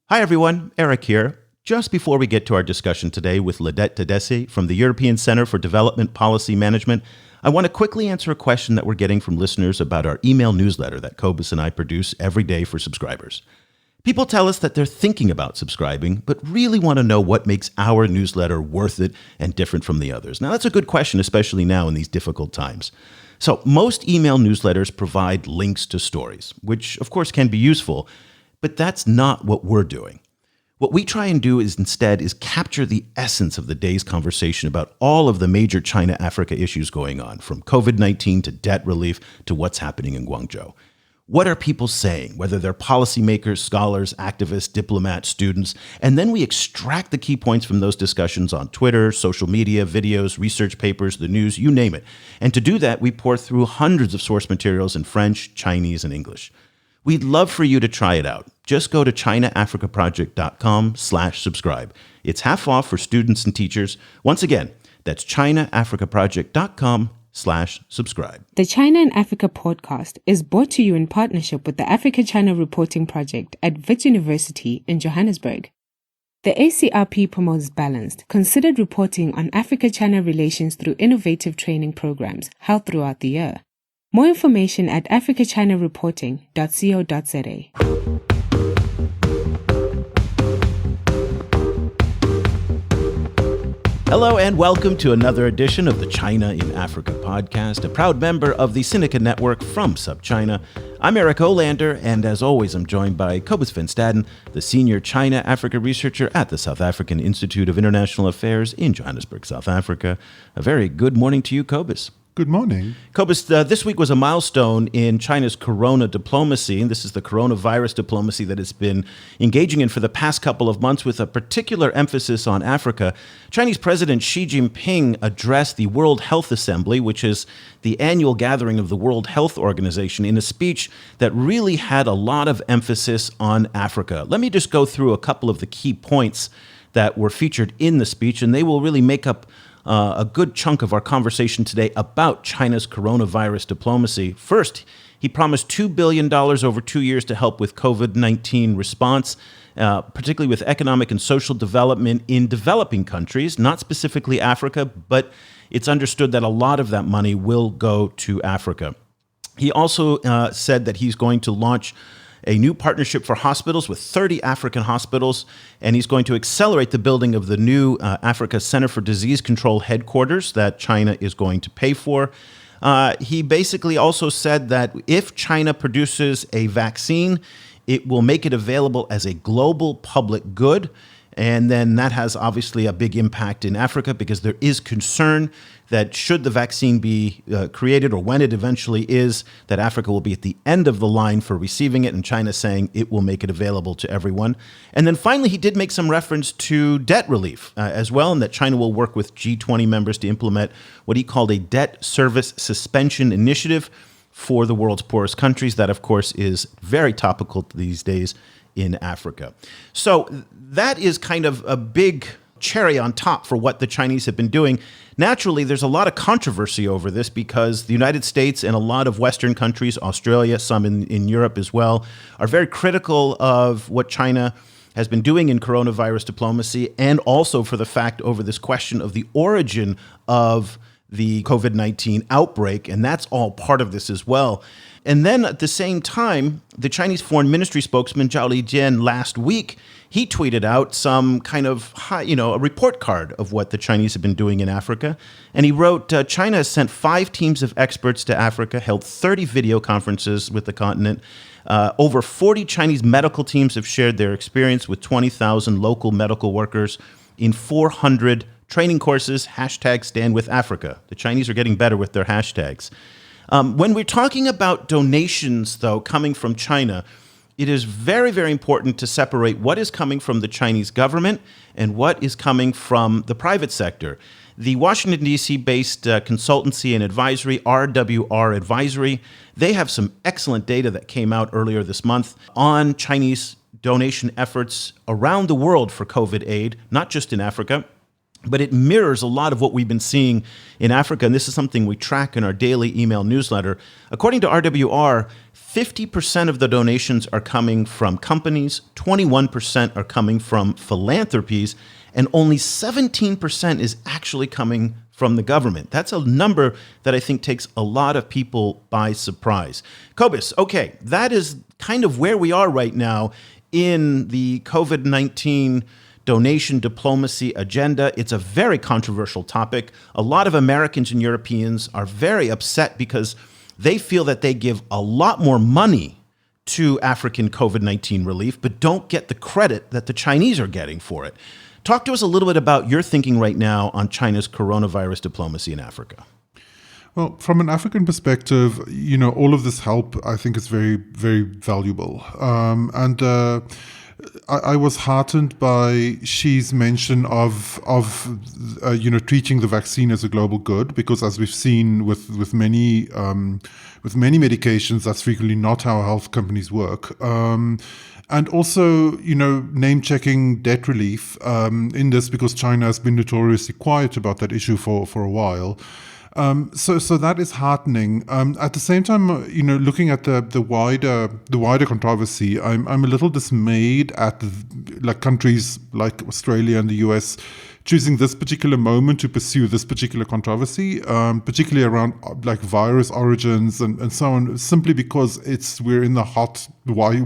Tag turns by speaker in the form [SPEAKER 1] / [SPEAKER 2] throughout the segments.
[SPEAKER 1] Hi everyone, Eric here. Just before we get to our discussion today with Lidet Tadesse from the European Center for Development Policy Management, I want to quickly answer a question that we're getting from listeners about our email newsletter that Cobus and I produce every day for subscribers. People tell us that they're thinking about subscribing, but really want to know what makes our newsletter worth it and different from the others. Now, that's a good question, especially now in these difficult times. So most email newsletters provide links to stories, which of course can be useful, but that's not what we're doing. What we try and do instead is capture the essence of the day's conversation about all of the major China-Africa issues going on, from COVID-19 to debt relief to what's happening in Guangzhou. What are people saying, whether they're policymakers, scholars, activists, diplomats, students, and then we extract the key points from those discussions on Twitter, social media, videos, research papers, the news, you name it. And to do that, we pour through hundreds of source materials in French, Chinese, and English. We'd love for you to try it out. Just go to chinaafricaproject.com/subscribe. It's half off for students and teachers. Once again, that's chinaafricaproject.com/subscribe.
[SPEAKER 2] The China and Africa podcast is brought to you in partnership with the Africa-China Reporting Project at Wits University in Johannesburg. The ACRP promotes balanced, considered reporting on Africa-China relations through innovative training programs held throughout the year. More information at africachinareporting.co.za.
[SPEAKER 1] Hello and welcome to another edition of the China in Africa podcast, a proud member of the Sinica Network from SubChina. I'm Eric Olander, and as always, I'm joined by Cobus van Staden, the senior China-Africa researcher at the South African Institute of International Affairs in Johannesburg, South Africa. A very good morning to you, Cobus.
[SPEAKER 3] Good morning.
[SPEAKER 1] Cobus, this week was a milestone in China's corona diplomacy, and this is the coronavirus diplomacy that it's been engaging in for the past couple of months with a particular emphasis on Africa. Chinese President Xi Jinping addressed the World Health Assembly, which is the annual gathering of the World Health Organization, in a speech that really had a lot of emphasis on Africa. Let me just go through a couple of the key points that were featured in the speech, and they will really make up a good chunk of our conversation today about China's coronavirus diplomacy. First, he promised $2 billion over 2 years to help with COVID-19 response, particularly with economic and social development in developing countries, not specifically Africa, but it's understood that a lot of that money will go to Africa. He also said that he's going to launch a new partnership for hospitals with 30 African hospitals, and he's going to accelerate the building of the new Africa Center for Disease Control headquarters that China is going to pay for. He basically also said that if China produces a vaccine, it will make it available as a global public good. And then that has obviously a big impact in Africa because there is concern that should the vaccine be created, or when it eventually is, that Africa will be at the end of the line for receiving it, and China saying it will make it available to everyone. And then finally, he did make some reference to debt relief as well, and that China will work with G20 members to implement what he called a debt service suspension initiative for the world's poorest countries. That, of course, is very topical these days in Africa. So that is kind of a big cherry on top for what the Chinese have been doing. Naturally, there's a lot of controversy over this because the United States and a lot of Western countries, Australia, some in Europe as well, are very critical of what China has been doing in coronavirus diplomacy, and also for the fact over this question of the origin of the COVID-19 outbreak, and that's all part of this as well. And then at the same time, the Chinese Foreign Ministry spokesman Zhao Lijian last week, he tweeted out some kind of, a report card of what the Chinese have been doing in Africa. And he wrote, China has sent 5 teams of experts to Africa, held 30 video conferences with the continent. Over 40 Chinese medical teams have shared their experience with 20,000 local medical workers in 400 training courses, #StandWithAfrica. The Chinese are getting better with their hashtags. When we're talking about donations, though, coming from China, it is very, very important to separate what is coming from the Chinese government and what is coming from the private sector. The Washington, D.C.-based consultancy and advisory, RWR Advisory, they have some excellent data that came out earlier this month on Chinese donation efforts around the world for COVID aid, not just in Africa. but it mirrors a lot of what we've been seeing in Africa. And this is something we track in our daily email newsletter. According to RWR, 50% of the donations are coming from companies, 21% are coming from philanthropies, and only 17% is actually coming from the government. That's a number that I think takes a lot of people by surprise. Cobus, okay, that is kind of where we are right now in the COVID-19 donation diplomacy agenda. It's a very controversial topic. A lot of Americans and Europeans are very upset because they feel that they give a lot more money to African COVID-19 relief, but don't get the credit that the Chinese are getting for it. Talk to us a little bit about your thinking right now on China's coronavirus diplomacy in Africa.
[SPEAKER 3] Well, from an African perspective, all of this help, I think, is very, very valuable. I was heartened by Xi's mention of treating the vaccine as a global good, because as we've seen with many medications, that's frequently not how health companies work. And also, name-checking debt relief in this, because China has been notoriously quiet about that issue for a while. So that is heartening. At the same time, looking at the wider controversy, I'm a little dismayed at countries like Australia and the US choosing this particular moment to pursue this particular controversy, particularly around virus origins and so on, simply because we're in the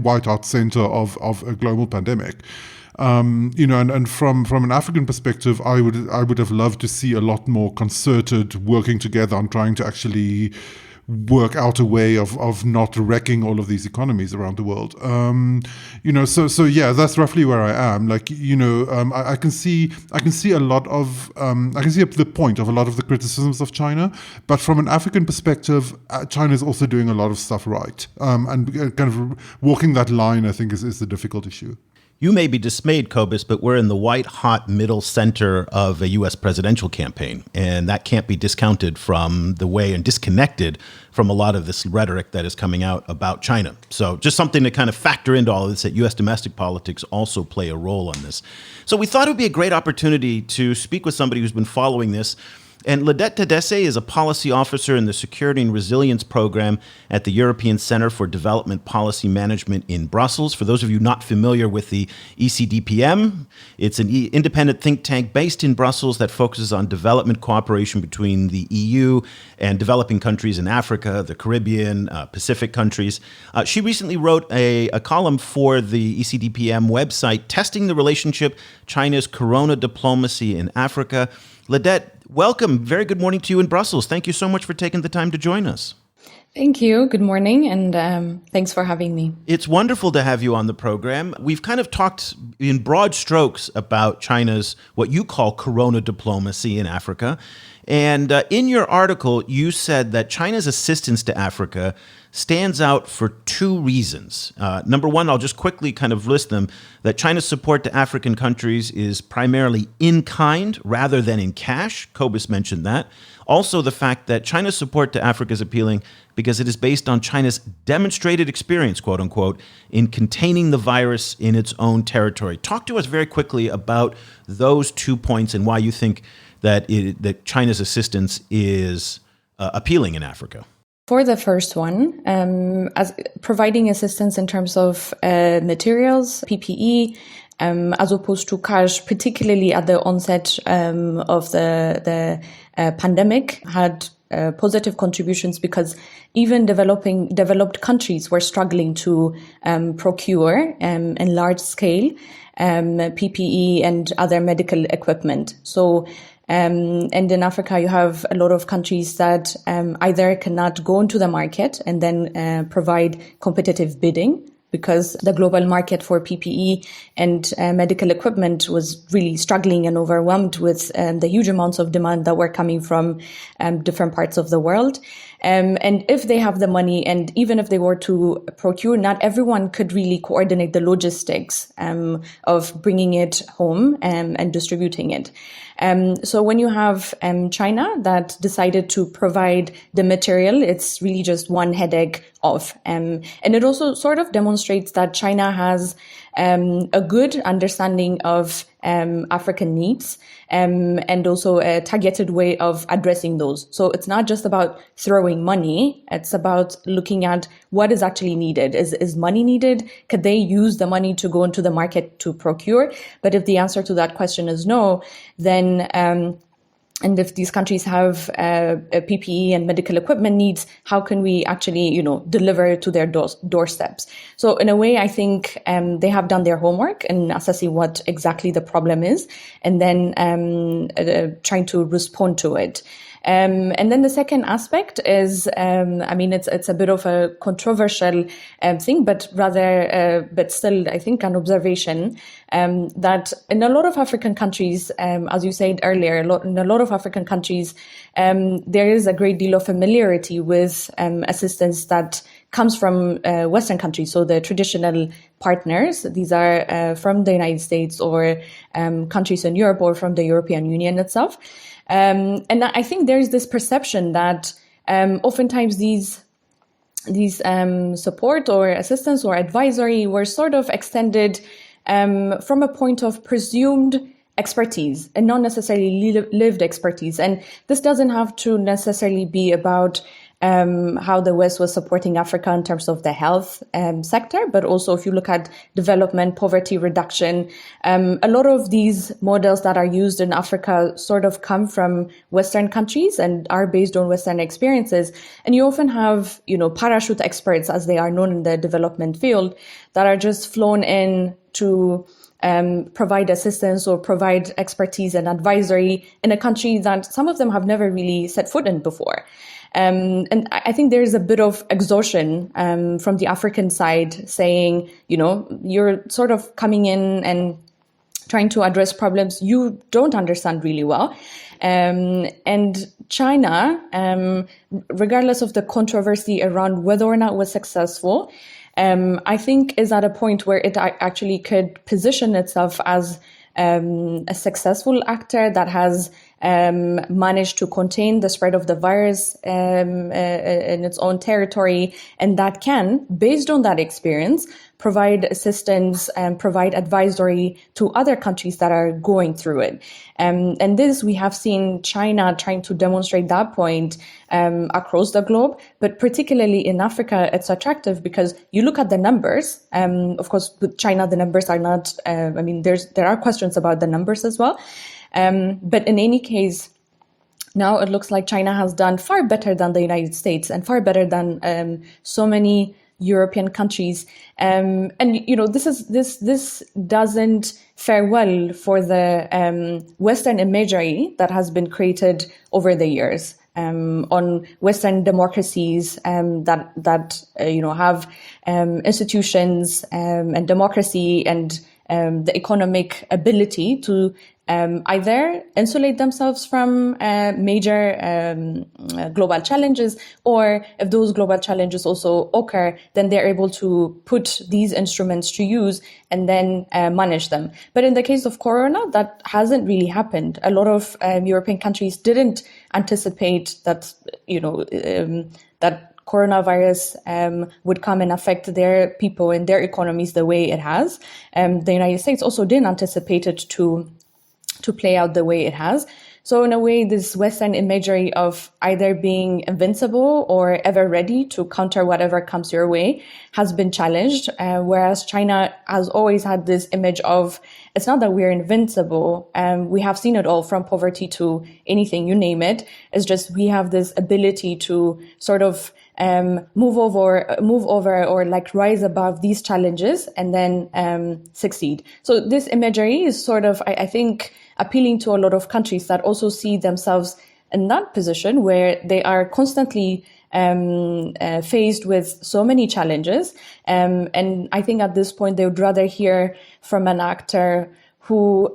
[SPEAKER 3] white hot center of a global pandemic. And from an African perspective, I would have loved to see a lot more concerted working together on trying to actually work out a way of not wrecking all of these economies around the world. So yeah, that's roughly where I am. I can see a lot of I can see the point of a lot of the criticisms of China, but from an African perspective, China is also doing a lot of stuff right, and kind of walking that line, I think, is the difficult issue.
[SPEAKER 1] You may be dismayed, Cobus, but we're in the white-hot middle center of a U.S. presidential campaign, and that can't be discounted from the way and disconnected from a lot of this rhetoric that is coming out about China. So just something to kind of factor into all of this, that U.S. domestic politics also play a role on this. So we thought it would be a great opportunity to speak with somebody who's been following this. And Lidet Tadesse is a policy officer in the Security and Resilience Program at the European Center for Development Policy Management in Brussels. For those of you not familiar with the ECDPM, it's an independent think tank based in Brussels that focuses on development cooperation between the EU and developing countries in Africa, the Caribbean, Pacific countries. She recently wrote a column for the ECDPM website testing the relationship China's corona diplomacy in Africa. Lidet, welcome. Very good morning to you in Brussels. Thank you so much for taking the time to join us.
[SPEAKER 4] Thank you. Good morning, and thanks for having me.
[SPEAKER 1] It's wonderful to have you on the program. We've kind of talked in broad strokes about China's, what you call corona diplomacy in Africa. And in your article, you said that China's assistance to Africa stands out for two reasons. Number one, I'll just quickly kind of list them, that China's support to African countries is primarily in kind rather than in cash. Cobus mentioned that. Also, the fact that China's support to Africa is appealing because it is based on China's demonstrated experience, quote unquote, in containing the virus in its own territory. Talk to us very quickly about those 2 points and why you think that China's assistance is appealing in Africa.
[SPEAKER 4] For the first one, as providing assistance in terms of materials, PPE, as opposed to cash, particularly at the onset of the pandemic, had positive contributions because even developed countries were struggling to procure in large scale PPE and other medical equipment. So and in Africa, you have a lot of countries that either cannot go into the market and then provide competitive bidding, because the global market for PPE and medical equipment was really struggling and overwhelmed with the huge amounts of demand that were coming from different parts of the world. And if they have the money, and even if they were to procure, not everyone could really coordinate the logistics of bringing it home and distributing it. So when you have China that decided to provide the material, it's really just one headache off. And it also sort of demonstrates that China has a good understanding of African needs, and also a targeted way of addressing those. So it's not just about throwing money. It's about looking at what is actually needed. Is money needed? Could they use the money to go into the market to procure? But if the answer to that question is no, then and if these countries have PPE and medical equipment needs, how can we actually, deliver to their doorsteps? So in a way, I think they have done their homework in assessing what exactly the problem is, and then trying to respond to it. And then the second aspect is, it's a bit of a controversial thing, but still, I think, an observation that in a lot of African countries, as you said earlier, in a lot of African countries, there is a great deal of familiarity with assistance that comes from Western countries. So the traditional partners, these are from the United States or countries in Europe or from the European Union itself. And I think there is this perception that oftentimes these support or assistance or advisory were sort of extended from a point of presumed expertise and not necessarily lived expertise. And this doesn't have to necessarily be about how the West was supporting Africa in terms of the health sector, but also if you look at development, poverty reduction, a lot of these models that are used in Africa sort of come from Western countries and are based on Western experiences. And you often have, parachute experts, as they are known in the development field, that are just flown in to provide assistance or provide expertise and advisory in a country that some of them have never really set foot in before. And I think there's a bit of exhaustion from the African side saying, you're sort of coming in and trying to address problems you don't understand really well. And China, regardless of the controversy around whether or not it was successful, I think is at a point where it actually could position itself as a successful actor that has managed to contain the spread of the virus in its own territory, and that can, based on that experience, provide assistance and provide advisory to other countries that are going through it. And this, we have seen China trying to demonstrate that point across the globe, but particularly in Africa, it's attractive because you look at the numbers. Of course, with China, the numbers are not, there are questions about the numbers as well. But in any case, now it looks like China has done far better than the United States and far better than so many European countries. And this doesn't fare well for the Western imagery that has been created over the years on Western democracies that have institutions and democracy and the economic ability to either insulate themselves from major global challenges, or if those global challenges also occur, then they're able to put these instruments to use and then manage them. But in the case of Corona, that hasn't really happened. A lot of European countries didn't anticipate that, that coronavirus would come and affect their people and their economies the way it has. The United States also didn't anticipate it to play out the way it has. So in a way, this Western imagery of either being invincible or ever ready to counter whatever comes your way has been challenged, whereas China has always had this image of, it's not that we're invincible, we have seen it all from poverty to anything, you name it. It's just we have this ability to sort of move over or like rise above these challenges and then succeed. So this imagery is sort of, I think, appealing to a lot of countries that also see themselves in that position where they are constantly faced with so many challenges. And I think at this point, they would rather hear from an actor who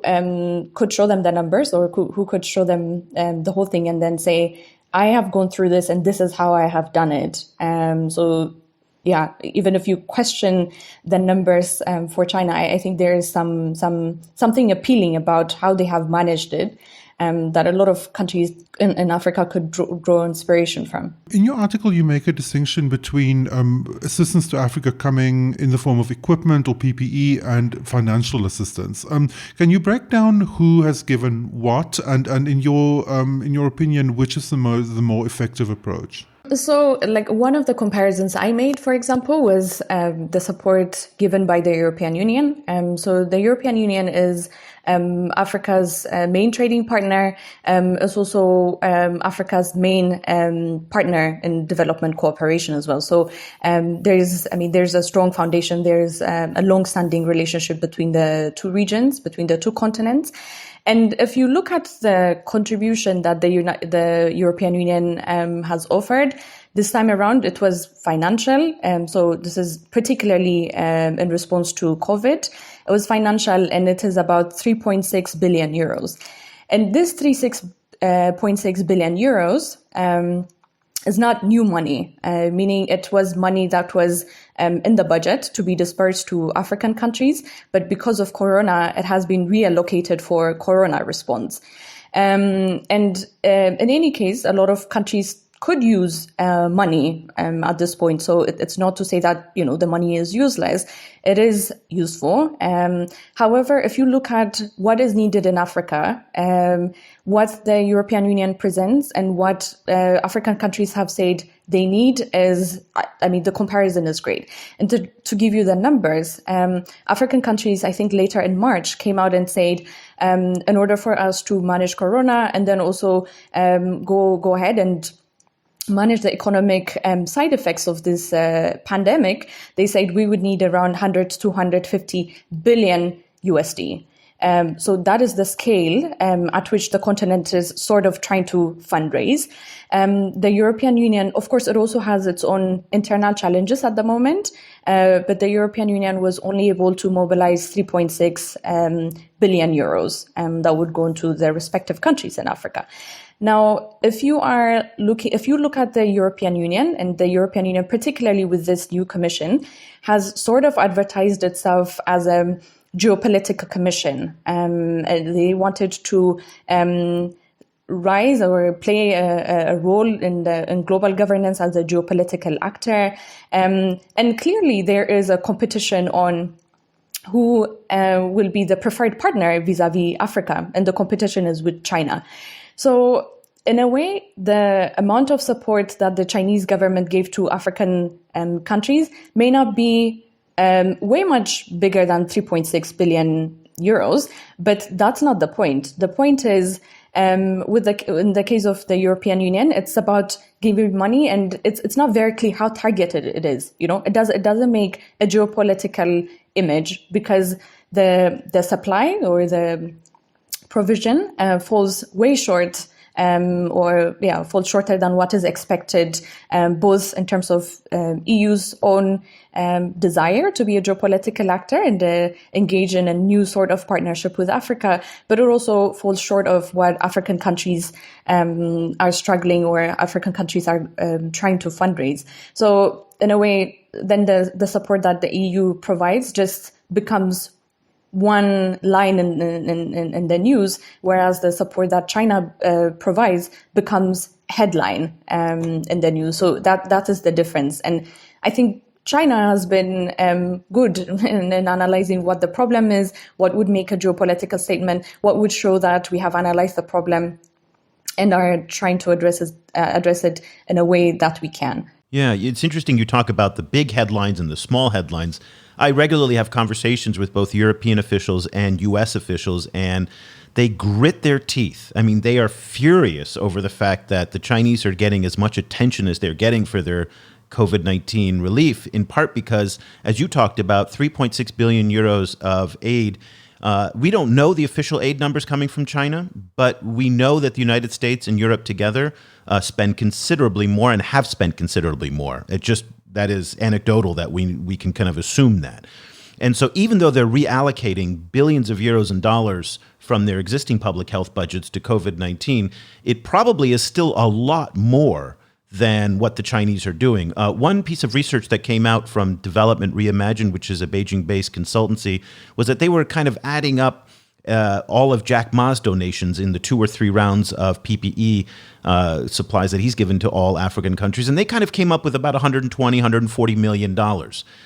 [SPEAKER 4] could show them the numbers or who could show them the whole thing and then say, I have gone through this and this is how I have done it. So yeah, even if you question the numbers for China, I think there is something appealing about how they have managed it. that a lot of countries in Africa could draw inspiration from.
[SPEAKER 3] In your article, you make a distinction between assistance to Africa coming in the form of equipment or PPE and financial assistance. Can you break down who has given what, and in your opinion, which is the more effective approach?
[SPEAKER 4] So, like, one of the comparisons I made, for example, was the support given by the European Union. So the European Union is Africa's main trading partner, is also Africa's main partner in development cooperation as well. So there's a strong foundation. There's a long-standing relationship between the two regions, between the two continents. And if you look at the contribution that the European Union has offered, this time around it was financial. So this is particularly in response to COVID. It was financial, and it is about 3.6 billion euros. And this 3.6 billion euros is not new money, meaning it was money that was in the budget to be dispersed to African countries, but because of Corona, it has been reallocated for Corona response. And in any case, a lot of countries could use money at this point. So it's not to say that, the money is useless. It is useful. However, if you look at what is needed in Africa, what the European Union presents and what African countries have said they need is, the comparison is great. And to give you the numbers, African countries, I think later in March, came out and said, in order for us to manage Corona and then also go ahead and manage the economic side effects of this pandemic, they said we would need around 100 to 250 billion USD. So that is the scale at which the continent is sort of trying to fundraise. The European Union, of course, it also has its own internal challenges at the moment, but the European Union was only able to mobilize 3.6 billion euros that would go into the respective countries in Africa. Now, if you look at the European Union, and the European Union, particularly with this new commission, has sort of advertised itself as a geopolitical commission. They wanted to rise or play a role in global governance as a geopolitical actor. And clearly there is a competition on who will be the preferred partner vis-a-vis Africa, and the competition is with China. So in a way, the amount of support that the Chinese government gave to African countries may not be way much bigger than 3.6 billion euros, but that's not the point. The point is, in the case of the European Union, it's about giving money, and it's not very clear how targeted it is. It doesn't make a geopolitical image, because the supply or the provision falls way short, falls shorter than what is expected, both in terms of EU's own desire to be a geopolitical actor and engage in a new sort of partnership with Africa, but it also falls short of what African countries are struggling, or African countries are trying to fundraise. So in a way, then the support that the EU provides just becomes one line in the news, whereas the support that China provides becomes headline in the news. So that is the difference. And I think China has been good in analyzing what the problem is, what would make a geopolitical statement, what would show that we have analyzed the problem and are trying to address it in a way that we can.
[SPEAKER 1] Yeah, it's interesting you talk about the big headlines and the small headlines. I regularly have conversations with both European officials and U.S. officials, and they grit their teeth. I mean, they are furious over the fact that the Chinese are getting as much attention as they're getting for their COVID-19 relief, in part because, as you talked about, 3.6 billion euros of aid. We don't know the official aid numbers coming from China, but we know that the United States and Europe together spend considerably more and have spent considerably more. That is anecdotal that we can kind of assume that. And so even though they're reallocating billions of euros and dollars from their existing public health budgets to COVID-19, it probably is still a lot more than what the Chinese are doing. One piece of research that came out from Development Reimagined, which is a Beijing-based consultancy, was that they were kind of adding up all of Jack Ma's donations in the 2 or 3 rounds of PPE supplies that he's given to all African countries. And they kind of came up with about $120, $140 million.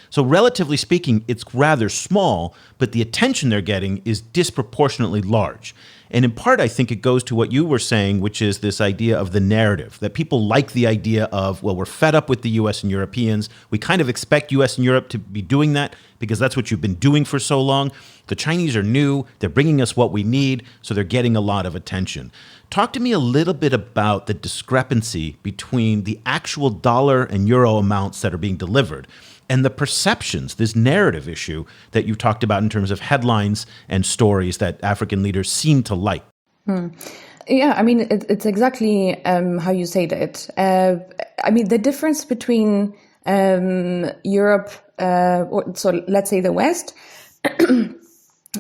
[SPEAKER 1] So relatively speaking, it's rather small, but the attention they're getting is disproportionately large. And in part, I think it goes to what you were saying, which is this idea of the narrative, that people like the idea of, well, we're fed up with the U.S. and Europeans. We kind of expect U.S. and Europe to be doing that because that's what you've been doing for so long. The Chinese are new. They're bringing us what we need, so they're getting a lot of attention. Talk to me a little bit about the discrepancy between the actual dollar and euro amounts that are being delivered and the perceptions, this narrative issue that you talked about in terms of headlines and stories that African leaders seem to like.
[SPEAKER 4] Yeah, I mean, it's exactly how you said it. I mean, the difference between Europe, so let's say the West,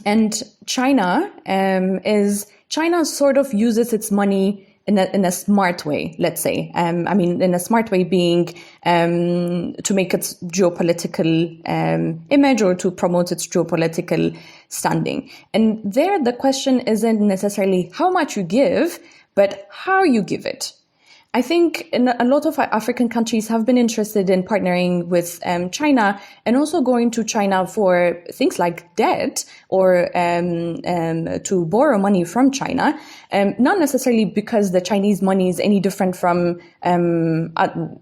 [SPEAKER 4] and China is China sort of uses its money in a smart way, let's say. I mean, in a smart way being to make its geopolitical image or to promote its geopolitical standing. And there, the question isn't necessarily how much you give, but how you give it. I think a lot of African countries have been interested in partnering with China and also going to China for things like debt or to borrow money from China, not necessarily because the Chinese money is any different from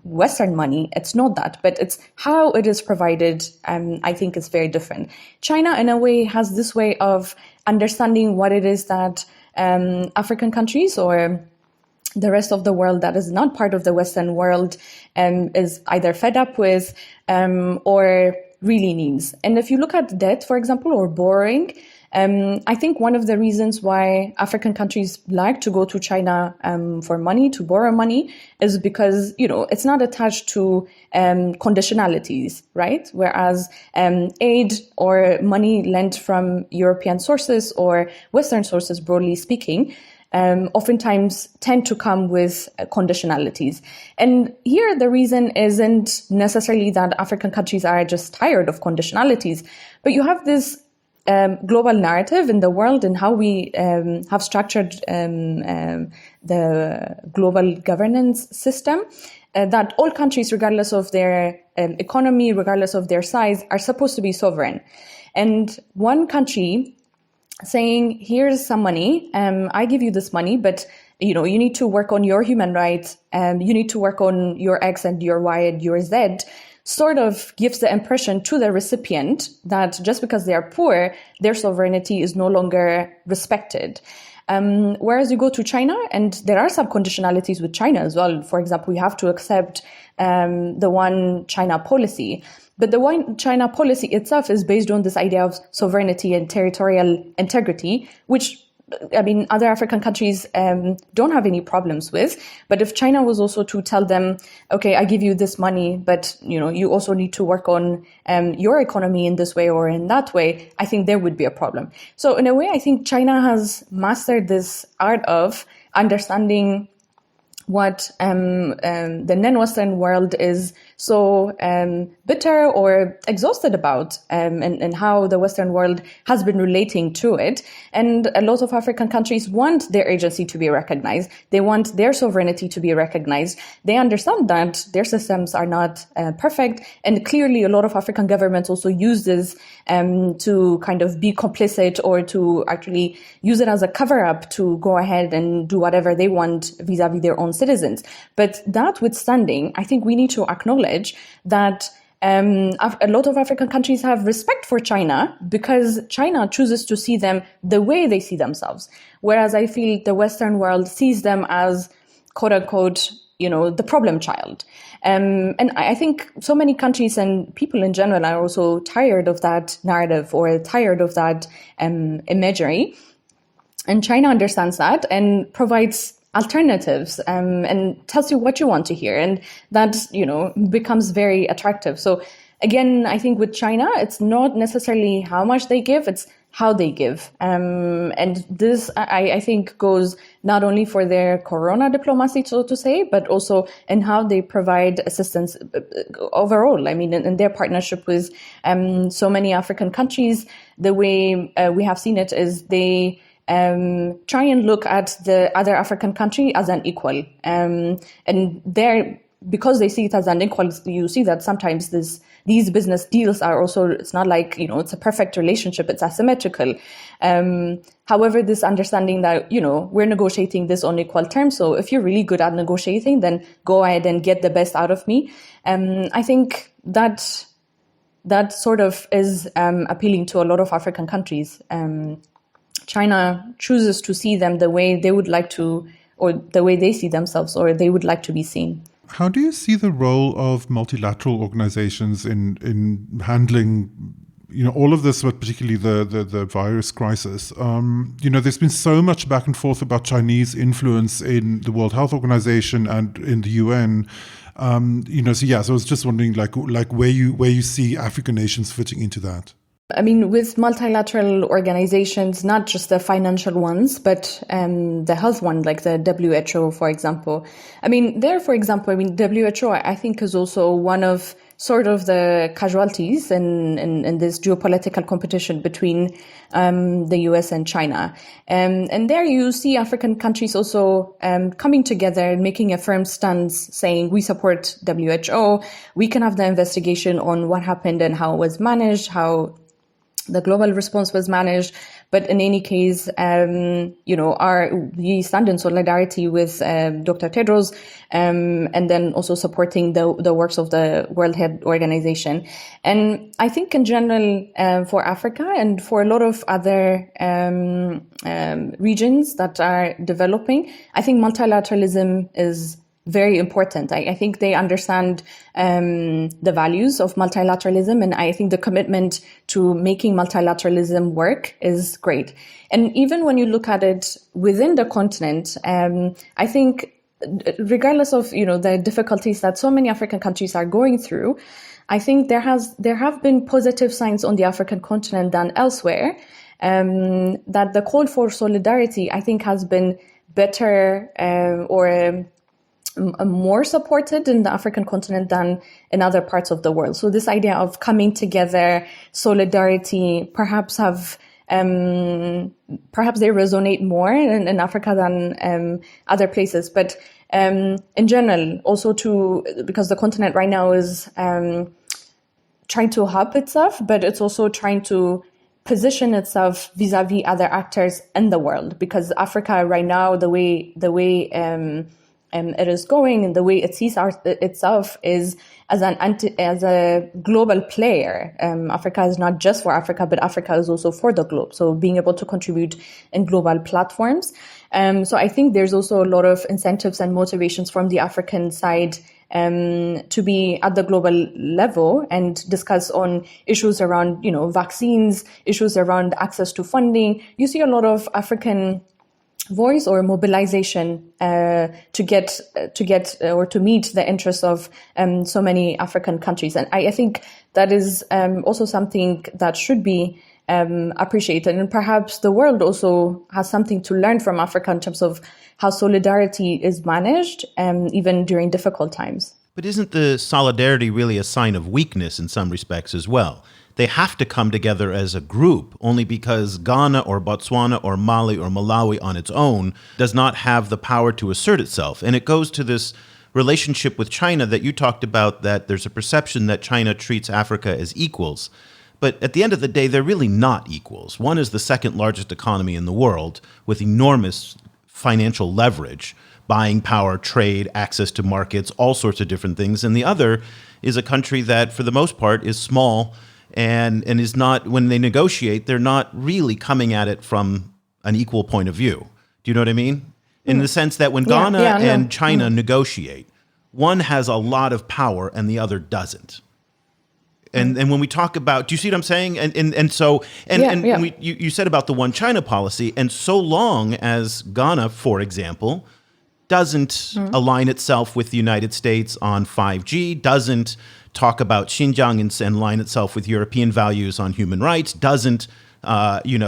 [SPEAKER 4] Western money. It's not that, but it's how it is provided, I think is very different. China, in a way, has this way of understanding what it is that African countries or the rest of the world that is not part of the Western world is either fed up with or really needs. And if you look at debt, for example, or borrowing, I think one of the reasons why African countries like to go to China for money, to borrow money, is because, you know, it's not attached to conditionalities, right? Whereas aid or money lent from European sources or Western sources, broadly speaking, oftentimes tend to come with conditionalities. And here the reason isn't necessarily that African countries are just tired of conditionalities, but you have this global narrative in the world and how we have structured the global governance system, that all countries, regardless of their economy, regardless of their size, are supposed to be sovereign. And one country saying, here's some money, I give you this money, but you know, you need to work on your human rights, you need to work on your X and your Y and your Z, sort of gives the impression to the recipient that just because they are poor, their sovereignty is no longer respected. Whereas you go to China, and there are some conditionalities with China as well. For example, we have to accept the one China policy. But the one China policy itself is based on this idea of sovereignty and territorial integrity, which, I mean, other African countries don't have any problems with. But if China was also to tell them, okay, I give you this money, but you know, you also need to work on your economy in this way or in that way, I think there would be a problem. So in a way, I think China has mastered this art of understanding what the non-Western world is so bitter or exhausted about, and how the Western world has been relating to it. And a lot of African countries want their agency to be recognized. They want their sovereignty to be recognized. They understand that their systems are not perfect. And clearly a lot of African governments also use this to kind of be complicit or to actually use it as a cover-up to go ahead and do whatever they want vis-a-vis their own citizens. But that withstanding, I think we need to acknowledge that a lot of African countries have respect for China because China chooses to see them the way they see themselves. Whereas I feel the Western world sees them as, quote unquote, you know, the problem child. And I think so many countries and people in general are also tired of that narrative or tired of that imagery. And China understands that and provides alternatives and tells you what you want to hear. And that, you know, becomes very attractive. So again, I think with China, it's not necessarily how much they give, it's how they give. And this, I think, goes not only for their corona diplomacy, so to say, but also in how they provide assistance overall. I mean, in their partnership with so many African countries, the way we have seen it is they try and look at the other African country as an equal. And because they see it as an equal, you see that sometimes these business deals are also, it's not like, it's a perfect relationship, it's asymmetrical. However, this understanding that, we're negotiating this on equal terms. So if you're really good at negotiating, then go ahead and get the best out of me. I think that sort of is appealing to a lot of African countries. China chooses to see them the way they would like to, or the way they see themselves, or they would like to be seen.
[SPEAKER 3] How do you see the role of multilateral organizations in handling, all of this, but particularly the virus crisis? There's been so much back and forth about Chinese influence in the World Health Organization and in the UN. So I was just wondering, like where you see African nations fitting into that.
[SPEAKER 4] I mean, with multilateral organizations, not just the financial ones, but the health one, like the WHO, for example. I mean, WHO, I think, is also one of sort of the casualties in this geopolitical competition between the US and China. And there you see African countries also coming together and making a firm stance, saying we support WHO, we can have the investigation on what happened and how it was managed, how the global response was managed. But in any case, we stand in solidarity with Dr. Tedros, and then also supporting the works of the World Health Organization. And I think in general, for Africa and for a lot of other regions that are developing, I think multilateralism is very important. I think they understand the values of multilateralism, and I think the commitment to making multilateralism work is great. And even when you look at it within the continent, I think regardless of the difficulties that so many African countries are going through, I think there have been positive signs on the African continent than elsewhere. That the call for solidarity, I think, has been better more supported in the African continent than in other parts of the world. So this idea of coming together, solidarity, perhaps they resonate more in Africa than other places. But in general, also because the continent right now is trying to hub itself, but it's also trying to position itself vis-a-vis other actors in the world. Because Africa right now, the way it is going and the way it sees itself is as a global player. Africa is not just for Africa, but Africa is also for the globe. So being able to contribute in global platforms. So I think there's also a lot of incentives and motivations from the African side to be at the global level and discuss on issues around, vaccines, issues around access to funding. You see a lot of African voice or mobilization to get or to meet the interests of so many African countries. And I think that is also something that should be appreciated. And perhaps the world also has something to learn from Africa in terms of how solidarity is managed, even during difficult times.
[SPEAKER 1] But isn't the solidarity really a sign of weakness in some respects as well? They have to come together as a group only because Ghana or Botswana or Mali or Malawi on its own does not have the power to assert itself. And it goes to this relationship with China that you talked about, that there's a perception that China treats Africa as equals. But at the end of the day, they're really not equals. One is the second largest economy in the world with enormous financial leverage, buying power, trade, access to markets, all sorts of different things. And the other is a country that, for the most part, is small and is not, when they negotiate, they're not really coming at it from an equal point of view. Do you know what I mean? In the sense that when Ghana and China negotiate, one has a lot of power and the other doesn't. And when we talk about, do you see what I'm saying? You said about the one China policy, and so long as Ghana, for example, doesn't align itself with the United States on 5G, doesn't talk about Xinjiang and align itself with European values on human rights, doesn't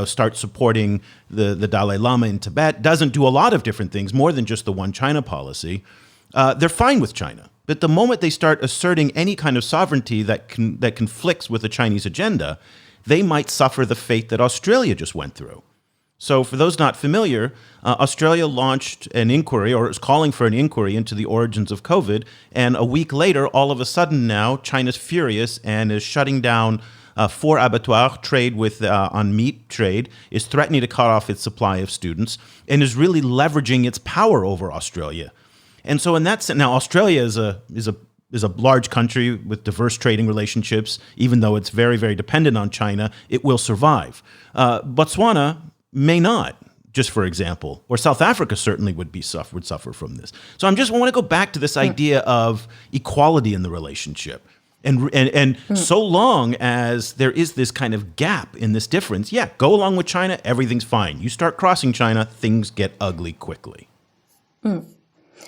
[SPEAKER 1] start supporting the Dalai Lama in Tibet, doesn't do a lot of different things, more than just the one China policy, they're fine with China. But the moment they start asserting any kind of sovereignty that conflicts with the Chinese agenda, they might suffer the fate that Australia just went through. So for those not familiar, Australia launched an inquiry, or is calling for an inquiry into the origins of COVID. And a week later, all of a sudden now, China's furious and is shutting down 4 abattoirs, trade with on meat trade, is threatening to cut off its supply of students, and is really leveraging its power over Australia. And so in that sense, now Australia is a large country with diverse trading relationships. Even though it's very, very dependent on China, it will survive. Botswana may not, just for example, or South Africa certainly would suffer from this. So I want to go back to this idea of equality in the relationship. And so long as there is this kind of gap in this difference, go along with China, everything's fine. You start crossing China, things get ugly quickly.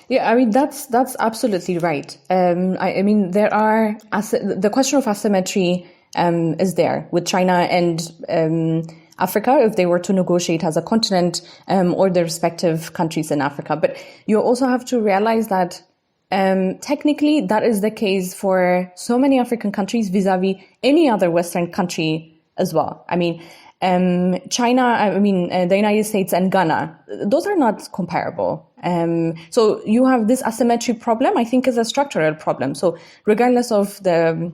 [SPEAKER 4] Yeah, I mean, that's absolutely right. I mean, the question of asymmetry is there with China and Africa, if they were to negotiate as a continent, or the respective countries in Africa. But you also have to realize that technically that is the case for so many African countries vis-a-vis any other Western country as well. I mean, China, the United States and Ghana, those are not comparable. So you have this asymmetry problem, I think, is a structural problem. So regardless of the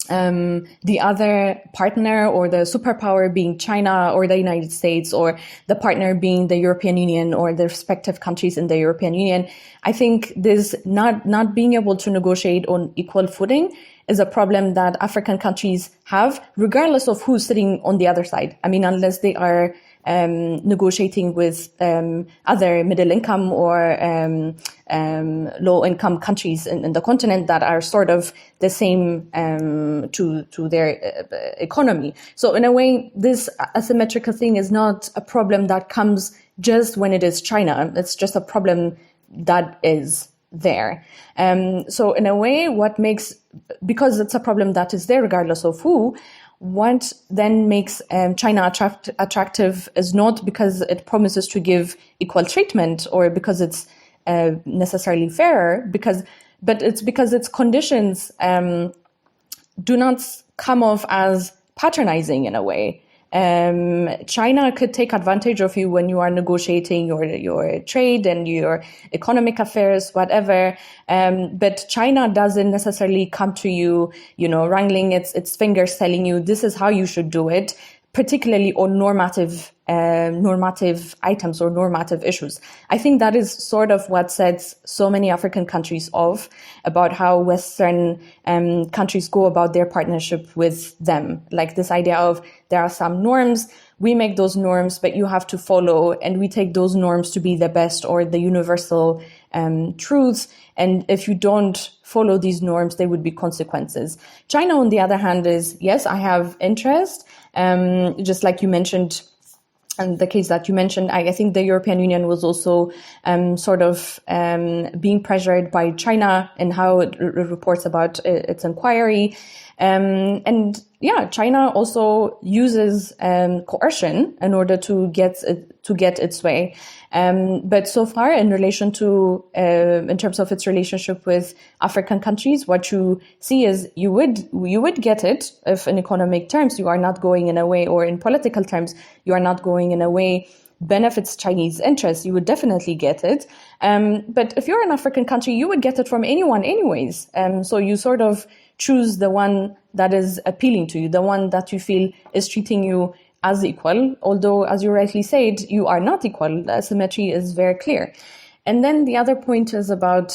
[SPEAKER 4] other partner or the superpower being China or the United States, or the partner being the European Union or the respective countries in the European Union, I think this not being able to negotiate on equal footing is a problem that African countries have, regardless of who's sitting on the other side. I mean, unless they are negotiating with other middle income or low income countries in the continent that are sort of the same to their economy. So in a way, this asymmetrical thing is not a problem that comes just when it is China. It's just a problem that is there. So in a way, because it's a problem that is there regardless of who, what then makes China attractive is not because it promises to give equal treatment or because it's necessarily fairer, but it's because its conditions do not come off as patronizing in a way. China could take advantage of you when you are negotiating your trade and your economic affairs, whatever. But China doesn't necessarily come to you, wrangling its fingers, telling you this is how you should do it, particularly on normative items or normative issues. I think that is sort of what sets so many African countries off about how Western countries go about their partnership with them. Like this idea of there are some norms, we make those norms, but you have to follow, and we take those norms to be the best or the universal truths. And if you don't follow these norms, there would be consequences. China, on the other hand, is, yes, I have interest, just like you mentioned. And the case that you mentioned, I think the European Union was also sort of being pressured by China in how it reports about its inquiry. And China also uses coercion in order to get its way. But so far, in relation to, in terms of its relationship with African countries, what you see is you would get it if in economic terms you are not going in a way, or in political terms, you are not going in a way benefits Chinese interests, you would definitely get it. But if you're an African country, you would get it from anyone anyways. So you sort of choose the one that is appealing to you, the one that you feel is treating you as equal, although, as you rightly said, you are not equal. The asymmetry is very clear. And then the other point is about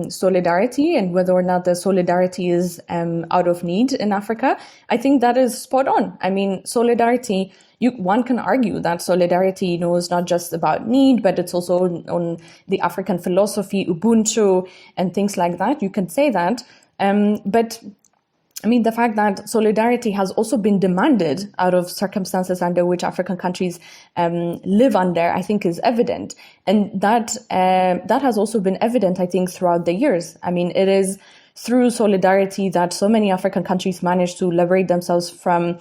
[SPEAKER 4] solidarity and whether or not the solidarity is out of need in Africa. I think that is spot on. I mean, solidarity, one can argue that solidarity, is not just about need, but it's also on the African philosophy, Ubuntu, and things like that. You can say that. But I mean, the fact that solidarity has also been demanded out of circumstances under which African countries live under, I think, is evident. And that has also been evident, I think, throughout the years. I mean, it is through solidarity that so many African countries managed to liberate themselves from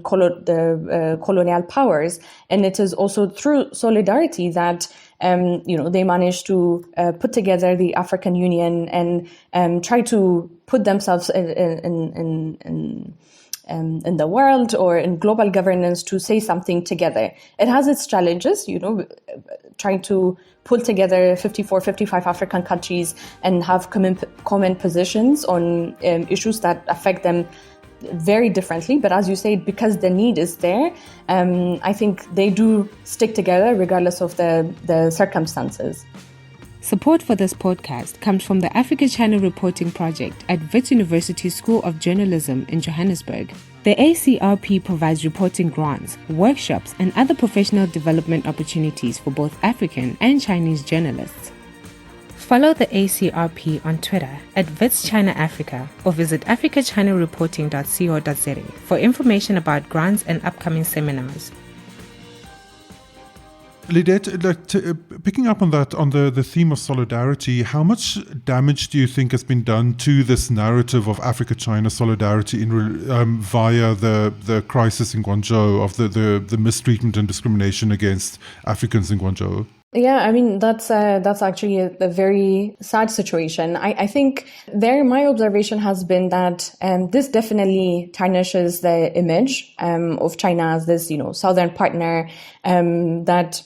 [SPEAKER 4] colonial powers. And it is also through solidarity that they managed to put together the African Union and try to put themselves in the world or in global governance to say something together. It has its challenges, trying to pull together 54, 55 African countries and have common positions on issues that affect them very differently. But as you say, because the need is there, I think they do stick together regardless of the circumstances.
[SPEAKER 2] Support for this podcast comes from the Africa-China Reporting Project at Wits University School of Journalism in Johannesburg. The ACRP provides reporting grants, workshops, and other professional development opportunities for both African and Chinese journalists. Follow the ACRP on Twitter at Wits China Africa or visit africachinareporting.co.za for information about grants and upcoming seminars.
[SPEAKER 3] Lidet, picking up on that, on the theme of solidarity, how much damage do you think has been done to this narrative of Africa-China solidarity via the crisis in Guangzhou, of the mistreatment and discrimination against Africans in Guangzhou?
[SPEAKER 4] Yeah, I mean, that's actually a very sad situation. I think my observation has been that this definitely tarnishes the image of China as this, southern partner that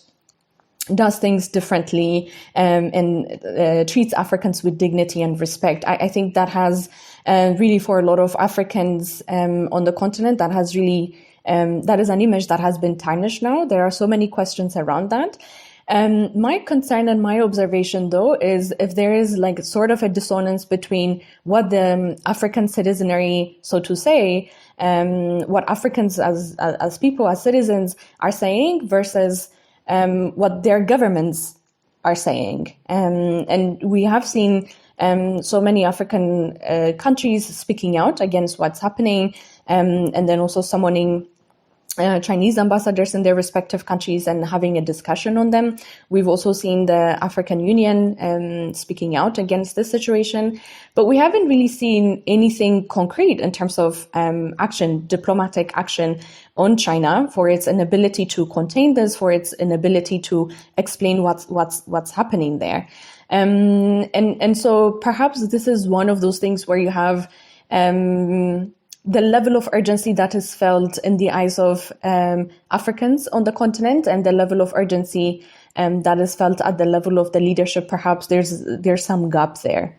[SPEAKER 4] does things differently and treats Africans with dignity and respect. I think that has really, for a lot of Africans on the continent, that has really that is an image that has been tarnished now. There are so many questions around that. My concern and my observation, though, is if there is like sort of a dissonance between what the African citizenry, so to say, what Africans as people, as citizens are saying versus what their governments are saying. And we have seen so many African countries speaking out against what's happening, and then also summoning Chinese ambassadors in their respective countries and having a discussion on them. We've also seen the African Union speaking out against this situation, but we haven't really seen anything concrete in terms of action, diplomatic action on China for its inability to contain this, for its inability to explain what's happening there. And so perhaps this is one of those things where you have the level of urgency that is felt in the eyes of Africans on the continent and the level of urgency that is felt at the level of the leadership. Perhaps there's some gap there.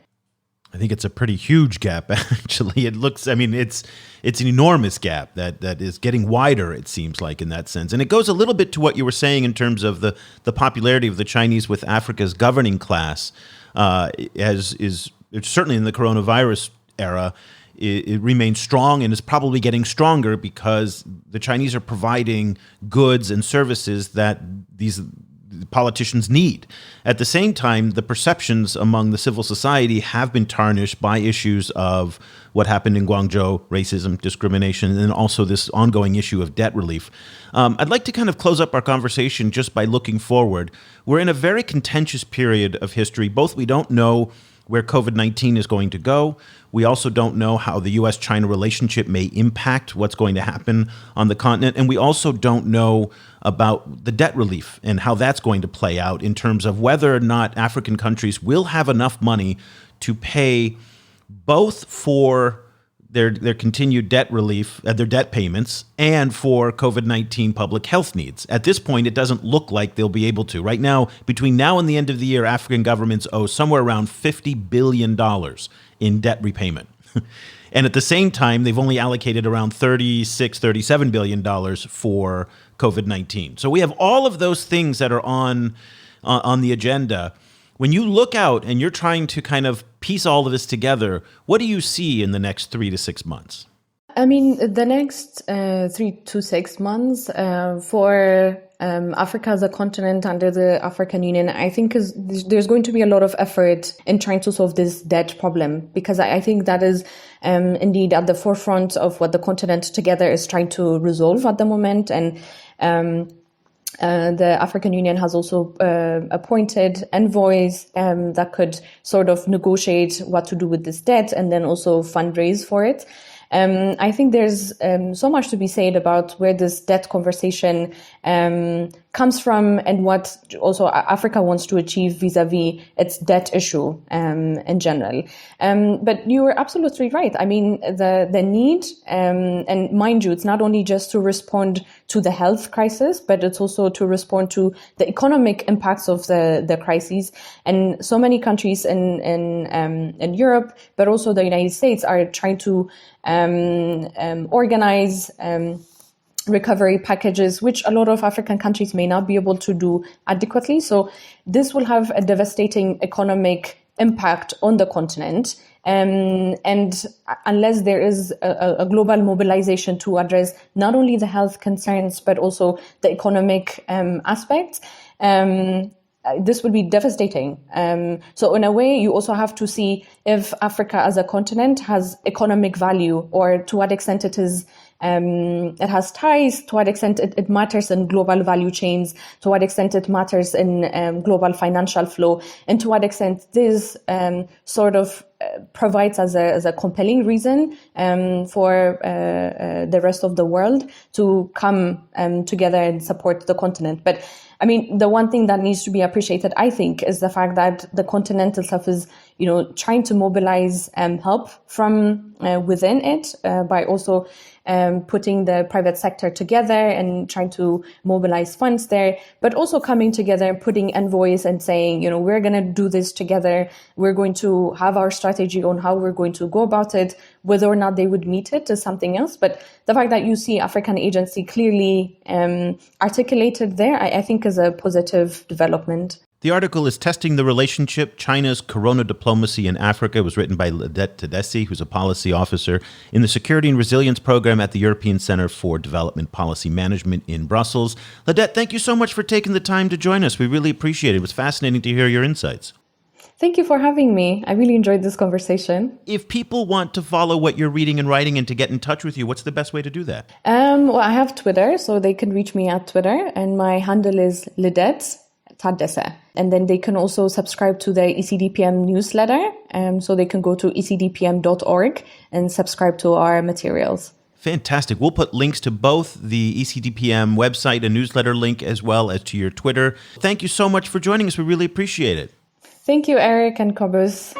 [SPEAKER 1] I think it's a pretty huge gap, actually. It's an enormous gap that is getting wider, it seems like, in that sense. And it goes a little bit to what you were saying in terms of the popularity of the Chinese with Africa's governing class, is certainly in the coronavirus era. It remains strong and is probably getting stronger because the Chinese are providing goods and services that these politicians need. At the same time, the perceptions among the civil society have been tarnished by issues of what happened in Guangzhou, racism, discrimination, and also this ongoing issue of debt relief. I'd like to kind of close up our conversation just by looking forward. We're in a very contentious period of history. Both we don't know where COVID-19 is going to go. We also don't know how the U.S.-China relationship may impact what's going to happen on the continent. And we also don't know about the debt relief and how that's going to play out in terms of whether or not African countries will have enough money to pay both for their continued debt relief, their debt payments, and for COVID-19 public health needs. At this point, it doesn't look like they'll be able to. Right now, between now and the end of the year, African governments owe somewhere around $50 billion in debt repayment. And at the same time, they've only allocated around $37 billion for COVID-19. So we have all of those things that are on the agenda. When you look out and you're trying to kind of piece all of this together, what do you see in the next 3 to 6 months?
[SPEAKER 4] I mean, the next 3 to 6 months for Africa as a continent under the African Union, I think there's going to be a lot of effort in trying to solve this debt problem, because I think that is indeed at the forefront of what the continent together is trying to resolve at the moment. And the African Union has also appointed envoys that could sort of negotiate what to do with this debt and then also fundraise for it. I think there's so much to be said about where this debt conversation comes from and what also Africa wants to achieve vis-a-vis its debt issue in general. But you were absolutely right. I mean, the need, and mind you, it's not only just to respond to the health crisis, but it's also to respond to the economic impacts of the crises. And so many countries in Europe, but also the United States, are trying to organize recovery packages, which a lot of African countries may not be able to do adequately. So this will have a devastating economic impact on the continent. And unless there is a global mobilization to address not only the health concerns, but also the economic aspects, this would be devastating. So in a way, you also have to see if Africa as a continent has economic value, or to what extent it is it has ties, to what extent it matters in global value chains, to what extent it matters in global financial flow, and to what extent this sort of provides as a compelling reason for the rest of the world to come together and support the continent. But I mean, the one thing that needs to be appreciated, I think, is the fact that the continent itself is, trying to mobilize help from within it by also putting the private sector together and trying to mobilize funds there, but also coming together, putting envoys and saying, we're going to do this together. We're going to have our strategy on how we're going to go about it. Whether or not they would meet it is something else. But the fact that you see African agency clearly articulated there, I think is a positive development.
[SPEAKER 1] The article is Testing the Relationship, China's Corona Diplomacy in Africa. It was written by Lidet Tadesse, who's a policy officer in the Security and Resilience Program at the European Center for Development Policy Management in Brussels. Lidet, thank you so much for taking the time to join us. We really appreciate it. It was fascinating to hear your insights.
[SPEAKER 4] Thank you for having me. I really enjoyed this conversation.
[SPEAKER 1] If people want to follow what you're reading and writing and to get in touch with you, what's the best way to do that?
[SPEAKER 4] Well, I have Twitter, so they can reach me at Twitter, and my handle is Lidet Tadesse. And then they can also subscribe to the ECDPM newsletter. So they can go to ecdpm.org and subscribe to our materials.
[SPEAKER 1] Fantastic. We'll put links to both the ECDPM website and newsletter link, as well as to your Twitter. Thank you so much for joining us. We really appreciate it.
[SPEAKER 4] Thank you, Eric and Cobus.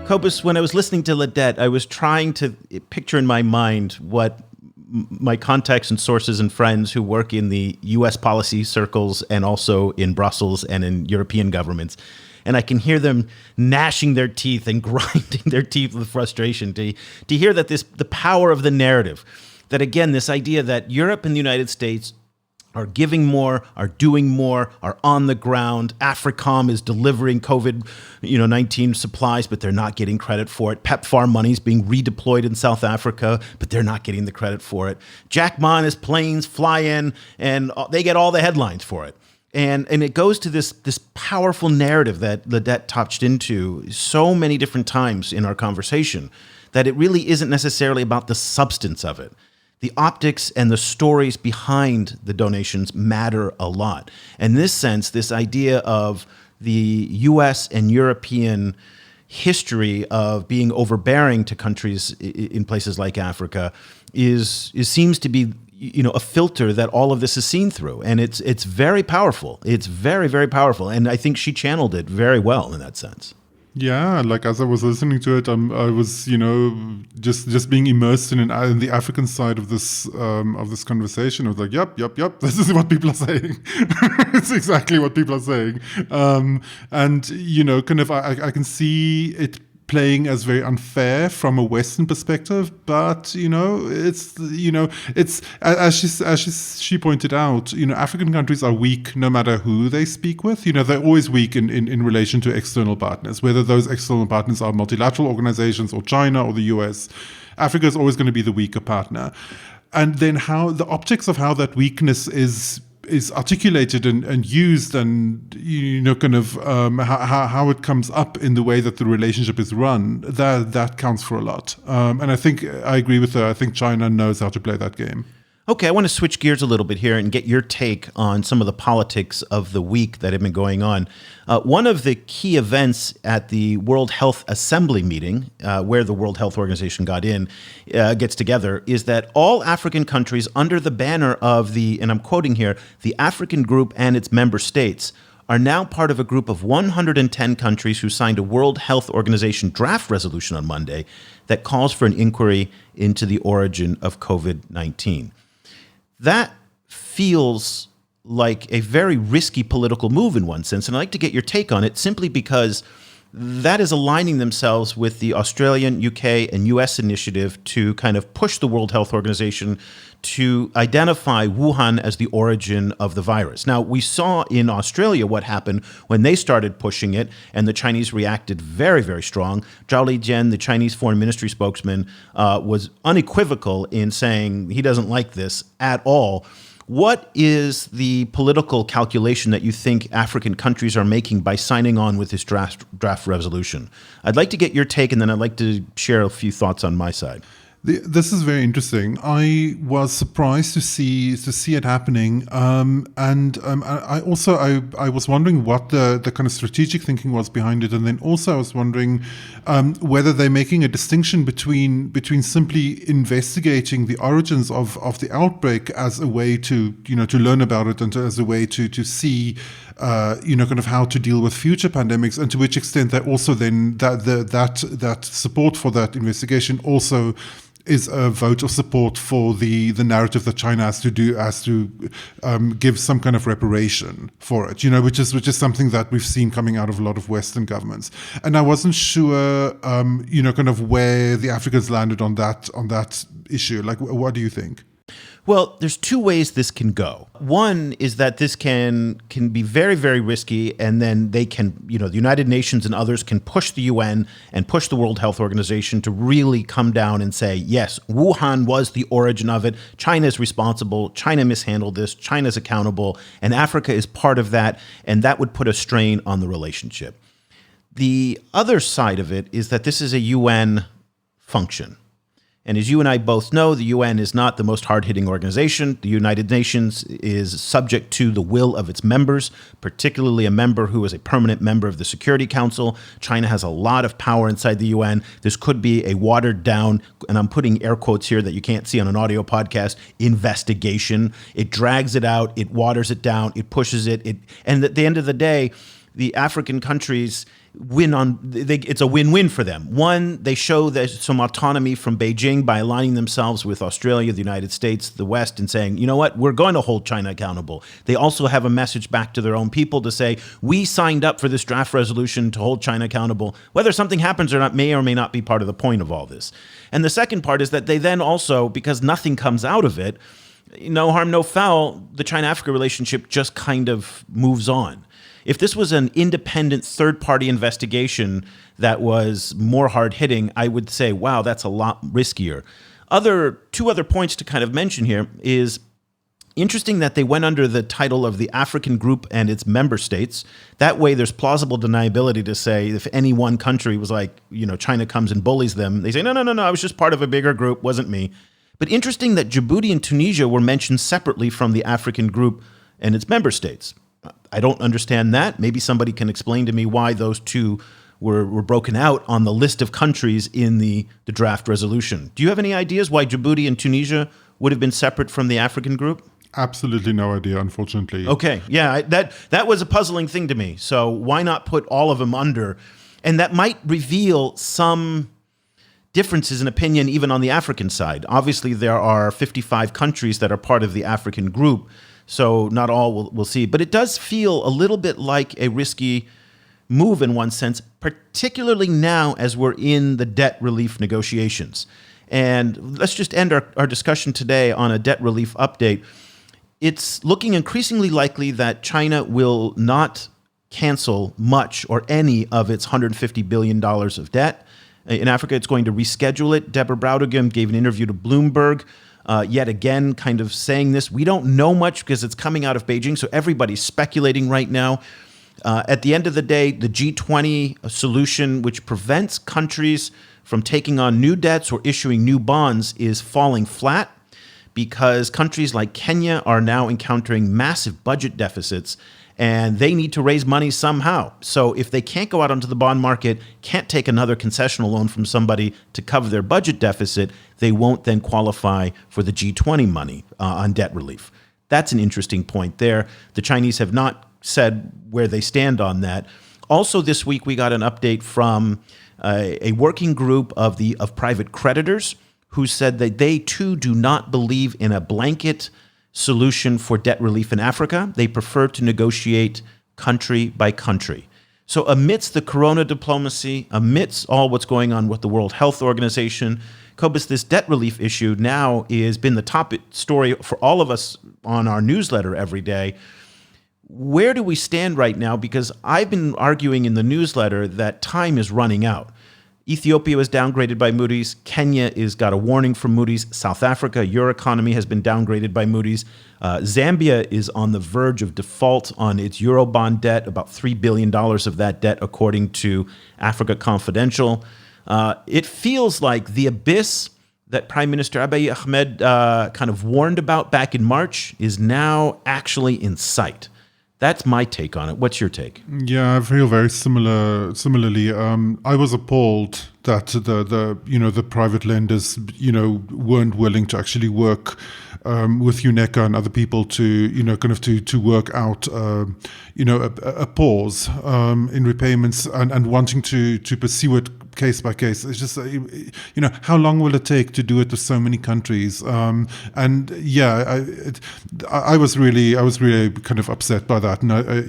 [SPEAKER 1] Cobus, when I was listening to Lidet, I was trying to picture in my mind what my contacts and sources and friends who work in the U.S. policy circles and also in Brussels and in European governments. And I can hear them gnashing their teeth and grinding their teeth with frustration to hear that the power of the narrative, that again, this idea that Europe and the United States are giving more, are doing more, are on the ground. AFRICOM is delivering COVID-19 supplies, but they're not getting credit for it. PEPFAR money is being redeployed in South Africa, but they're not getting the credit for it. Jack Ma and his planes fly in, and they get all the headlines for it. And it goes to this powerful narrative that Lidet touched into so many different times in our conversation, that it really isn't necessarily about the substance of it. The optics and the stories behind the donations matter a lot. In this sense, this idea of the U.S. and European history of being overbearing to countries in places like Africa seems to be a filter that all of this is seen through. And it's very powerful. It's very, very powerful. And I think she channeled it very well in that sense.
[SPEAKER 3] Yeah, like as I was listening to it, I was, just being immersed in the African side of this conversation. I was like, yep, this is what people are saying. It's exactly what people are saying. And kind of, I can see it playing as very unfair from a Western perspective, but it's as she pointed out, African countries are weak no matter who they speak with. They're always weak in relation to external partners, whether those external partners are multilateral organizations or China or the US. Africa is always going to be the weaker partner. And then how the optics of how that weakness is articulated and used, and kind of how it comes up in the way that the relationship is run, that counts for a lot. And I think I agree with her. I think China knows how to play that game.
[SPEAKER 1] Okay, I want to switch gears a little bit here and get your take on some of the politics of the week that have been going on. One of the key events at the World Health Assembly meeting, where the World Health Organization gets together, is that all African countries under the banner of the, and I'm quoting here, the African Group and its member states, are now part of a group of 110 countries who signed a World Health Organization draft resolution on Monday that calls for an inquiry into the origin of COVID-19. That feels like a very risky political move in one sense, and I'd like to get your take on it simply because that is aligning themselves with the Australian, UK, and US initiative to kind of push the World Health Organization to identify Wuhan as the origin of the virus. Now, we saw in Australia what happened when they started pushing it, and the Chinese reacted very, very strong. Zhao Lijian, the Chinese foreign ministry spokesman, was unequivocal in saying he doesn't like this at all. What is the political calculation that you think African countries are making by signing on with this draft resolution? I'd like to get your take, and then I'd like to share a few thoughts on my side.
[SPEAKER 3] This is very interesting. I was surprised to see it happening, and I was wondering what the kind of strategic thinking was behind it, and then also I was wondering whether they're making a distinction between simply investigating the origins of the outbreak as a way to learn about it and as a way to see kind of how to deal with future pandemics, and to which extent they also then that support for that investigation also is a vote of support for the narrative that China has to give some kind of reparation for it, which is something that we've seen coming out of a lot of Western governments. And I wasn't sure, kind of where the Africans landed on that issue. Like, what do you think?
[SPEAKER 1] Well, there's two ways this can go. One is that this can be very, very risky, and then they can, the United Nations and others can push the UN and push the World Health Organization to really come down and say, yes, Wuhan was the origin of it. China is responsible. China mishandled this. China's accountable, and Africa is part of that, and that would put a strain on the relationship. The other side of it is that this is a UN function. And as you and I both know, the UN is not the most hard-hitting organization. The United Nations is subject to the will of its members, particularly a member who is a permanent member of the Security Council. China has a lot of power inside the UN. This could be a watered-down, and I'm putting air quotes here that you can't see on an audio podcast, investigation. It drags it out, it waters it down, it pushes it, and at the end of the day, the African countries it's a win-win for them. One, they show there's some autonomy from Beijing by aligning themselves with Australia, the United States, the West, and saying, you know what, we're going to hold China accountable. They also have a message back to their own people to say, we signed up for this draft resolution to hold China accountable. Whether something happens or not may or may not be part of the point of all this. And the second part is that they then also, because nothing comes out of it, no harm, no foul, the China-Africa relationship just kind of moves on. If this was an independent third-party investigation that was more hard-hitting, I would say, wow, that's a lot riskier. Two other points to kind of mention here is interesting that they went under the title of the African Group and its member states. That way there's plausible deniability to say if any one country was like, China comes and bullies them, they say, no, I was just part of a bigger group, wasn't me. But interesting that Djibouti and Tunisia were mentioned separately from the African Group and its member states. I don't understand that. Maybe somebody can explain to me why those two were broken out on the list of countries in the draft resolution. Do you have any ideas why Djibouti and Tunisia would have been separate from the African Group?
[SPEAKER 3] Absolutely no idea, unfortunately.
[SPEAKER 1] Okay, yeah, that was a puzzling thing to me. So why not put all of them under? And that might reveal some differences in opinion even on the African side. Obviously, there are 55 countries that are part of the African Group, so not all we'll see. But it does feel a little bit like a risky move in one sense, particularly now as we're in the debt relief negotiations. And let's just end our discussion today on a debt relief update. It's looking increasingly likely that China will not cancel much or any of its $150 billion of debt. In Africa, it's going to reschedule it. Deborah Browdegem gave an interview to Bloomberg, yet again kind of saying this. We don't know much because it's coming out of Beijing, so everybody's speculating right now. At the end of the day, the G20 solution, which prevents countries from taking on new debts or issuing new bonds, is falling flat because countries like Kenya are now encountering massive budget deficits and they need to raise money somehow. So if they can't go out onto the bond market, can't take another concessional loan from somebody to cover their budget deficit, they won't then qualify for the G20 money on debt relief. That's an interesting point there. The Chinese have not said where they stand on that. Also this week, we got an update from a working group of private creditors who said that they too do not believe in a blanket solution for debt relief in Africa. They prefer to negotiate country by country. So amidst the corona diplomacy, amidst all what's going on with the World Health Organization, Cobus, this debt relief issue now has been the top story for all of us on our newsletter every day. Where do we stand right now? Because I've been arguing in the newsletter that time is running out. Ethiopia was downgraded by Moody's. Kenya has got a warning from Moody's. South Africa, your economy, has been downgraded by Moody's. Zambia is on the verge of default on its Eurobond debt, about $3 billion of that debt, according to Africa Confidential. It feels like the abyss that Prime Minister Abiy Ahmed kind of warned about back in March is now actually in sight. That's my take on it. What's your take?
[SPEAKER 3] Yeah, I feel very similarly. I was appalled that the private lenders weren't willing to actually work with UNECA and other people to work out a pause in repayments and wanting to pursue it case by case. It's just how long will it take to do it with so many countries? I was really kind of upset by that, and I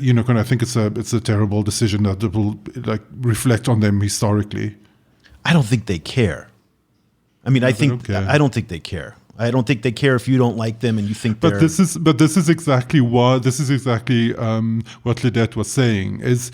[SPEAKER 3] think it's a terrible decision that will reflect on them historically.
[SPEAKER 1] I don't think they care. I mean, I don't think they care. I don't think they care if you don't like them and you think they're...
[SPEAKER 3] But this is exactly what Lidet was saying is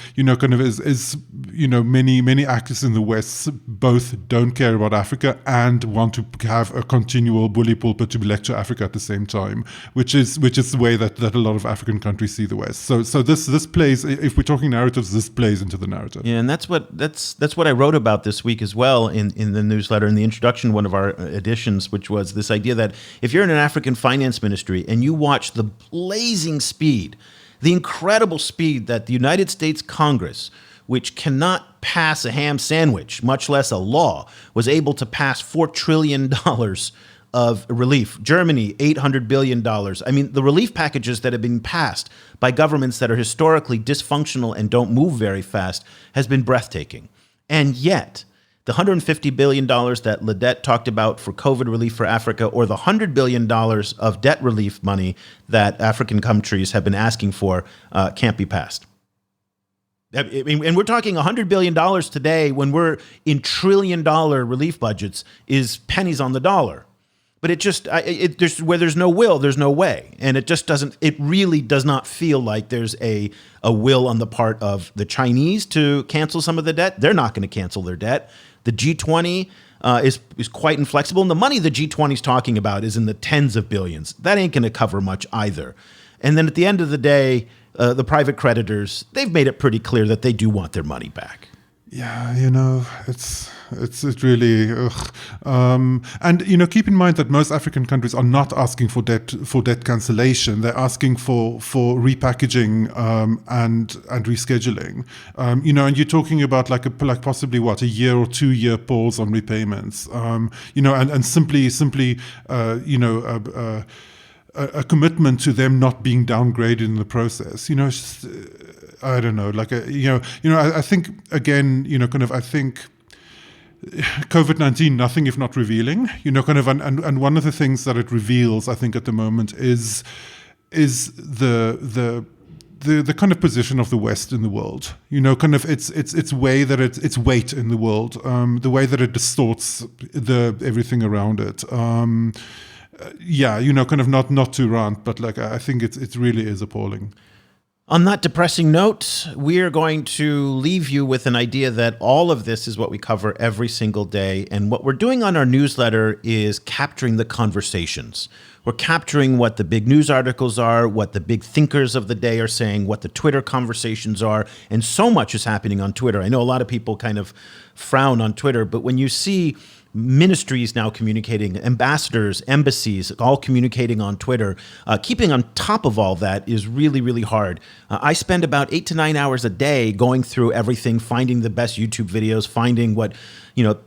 [SPEAKER 3] many actors in the West both don't care about Africa and want to have a continual bully pulpit to lecture Africa at the same time, which is the way that a lot of African countries see the West. So this plays, if we're talking narratives, this plays into the narrative.
[SPEAKER 1] Yeah, and that's what I wrote about this week as well in the newsletter, in the introduction, one of our editions, which was this idea that if you're in an African finance ministry and you watch the blazing speed, the incredible speed that the United States Congress, which cannot pass a ham sandwich, much less a law, was able to pass $4 trillion of relief. Germany, $800 billion. I mean, the relief packages that have been passed by governments that are historically dysfunctional and don't move very fast has been breathtaking. And yet, the $150 billion that Lidet talked about for COVID relief for Africa, or the $100 billion of debt relief money that African countries have been asking for, can't be passed. I mean, and we're talking $100 billion today when we're in $1 trillion relief budgets is pennies on the dollar. But where there's no will, there's no way. And it really does not feel like there's a will on the part of the Chinese to cancel some of the debt. They're not going to cancel their debt. The G20 is quite inflexible. And the money the G20 is talking about is in the tens of billions. That ain't going to cover much either. And then at the end of the day, the private creditors, they've made it pretty clear that they do want their money back.
[SPEAKER 3] Yeah, it's really, and keep in mind that most African countries are not asking for debt cancellation. They're asking for repackaging and rescheduling. And you're talking about like possibly a year or 2 year pause on repayments. And simply a commitment to them not being downgraded in the process. It's just, I don't know, I think again, I think COVID-19, nothing if not revealing, and one of the things that it reveals, I think, at the moment is the kind of position of the West in the world, its way that its weight in the world, the way that it distorts everything around it. Not to rant, but I think it really is appalling.
[SPEAKER 1] On that depressing note, we're going to leave you with an idea that all of this is what we cover every single day. And what we're doing on our newsletter is capturing the conversations. We're capturing what the big news articles are, what the big thinkers of the day are saying, what the Twitter conversations are. And so much is happening on Twitter. I know a lot of people kind of frown on Twitter, but when you see ministries now communicating, ambassadors, embassies, all communicating on Twitter. Keeping on top of all that is really, really hard. I spend about 8 to 9 hours a day going through everything, finding the best YouTube videos, finding what,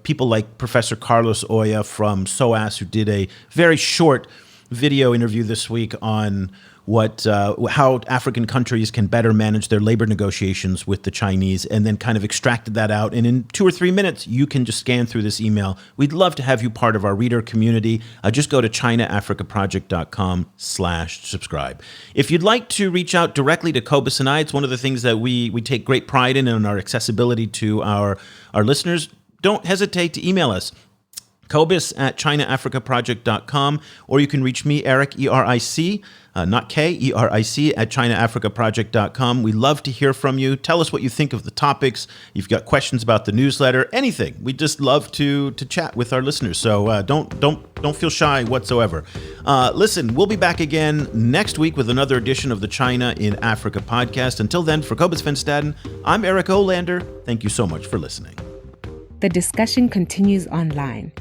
[SPEAKER 1] people like Professor Carlos Oya from SOAS, who did a very short video interview this week on how African countries can better manage their labor negotiations with the Chinese, and then kind of extracted that out. And in 2 or 3 minutes, you can just scan through this email. We'd love to have you part of our reader community. Just go to ChinaAfricaProject.com/subscribe. If you'd like to reach out directly to Cobus and I, it's one of the things that we take great pride in our accessibility to our listeners. Don't hesitate to email us. Cobus at ChinaAfricaProject.com, or you can reach me, Eric, E-R-I-C, not K, E-R-I-C, at ChinaAfricaProject.com. We love to hear from you. Tell us what you think of the topics. If you've got questions about the newsletter, anything. We just love to chat with our listeners. So don't feel shy whatsoever. Listen, we'll be back again next week with another edition of the China in Africa podcast. Until then, for Cobus Van Staden, I'm Eric Olander. Thank you so much for listening.
[SPEAKER 2] The discussion continues online.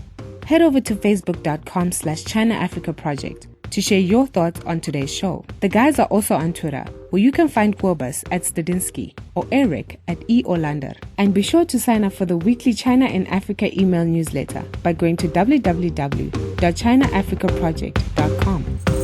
[SPEAKER 2] Head over to facebook.com/China Africa Project to share your thoughts on today's show. The guys are also on Twitter, where you can find Cobus at Stadinsky or Eric at E. Olander. And be sure to sign up for the weekly China in Africa email newsletter by going to www.ChinaAfricaProject.com.